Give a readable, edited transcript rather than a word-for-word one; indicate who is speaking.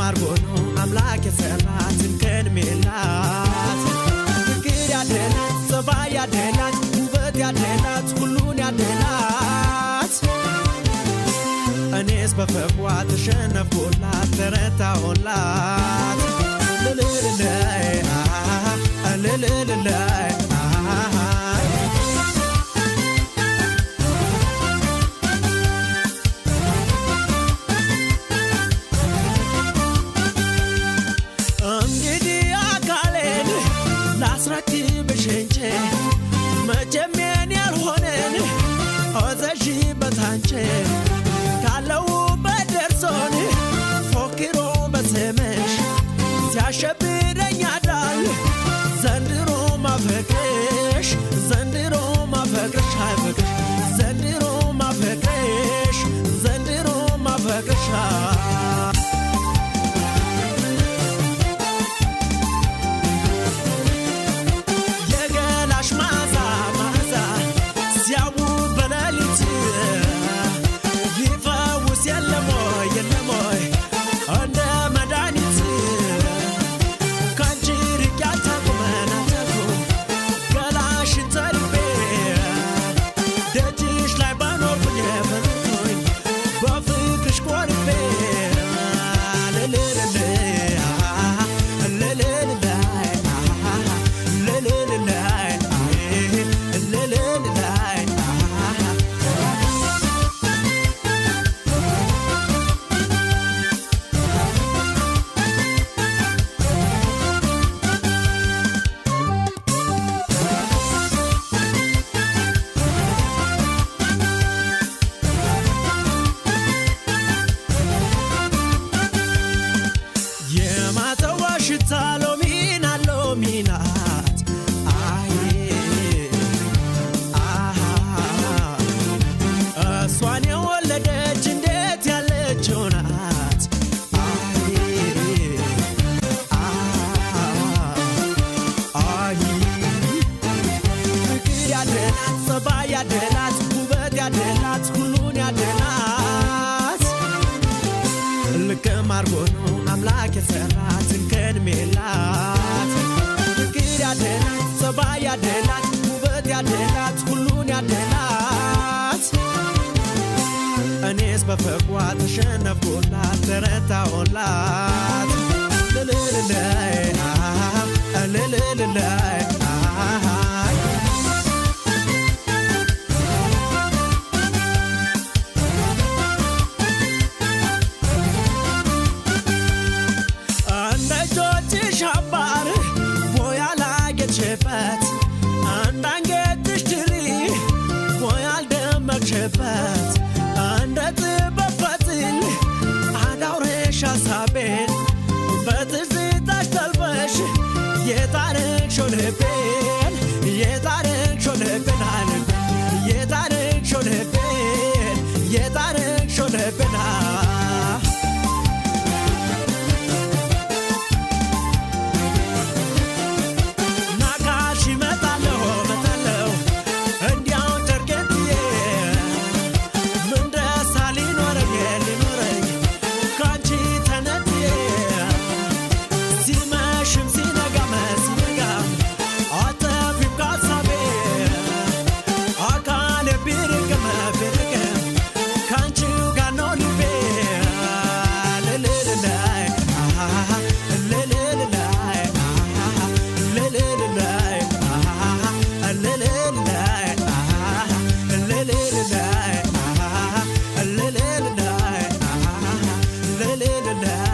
Speaker 1: አርጎ ነው አምላክ የሰራት እንከን ሜላት ፍቅር ያደላት ጸባይ ያደላት ውበት ያደላት ሁሉን ያደላት እኔስ በፍቅሯ ተሸነፍኩላት ተረታሁላት ልልልላይ ልልልላይ በሸንቼ መጀመን ያልሆነን አዘሽ በታንቼ ካለው በደርሶን ፎክሮ በሰመሽ ሲያሸብረኝ አዳል ዘንድሮ ማፈቅርሽ አይፈቅርሽ ዘንድሮ ማፈቅርሽ ያደላት ውበት ያደላት ሁሉን ያደላት ልክም አርጎ ነው አምላክ የሰራት እንከን ሜላት ፍቅር ያደላት ጸባይ ያደላት ውበት ያደላት ሁሉን ያደላት እኔስ በፍቅሯ ተሸነፍኩላት ተረታሁላት ልልልላይ ልልልላይ አንዳንገትሽ ድሪ ቦያል ደመቅሽበት እንደ ጥበፈትል አዳውረሽ ሐሳቤን በትዝታሽ ተልበሽ የታረቅሽው ልቤን የታረቅሽው ልቤን la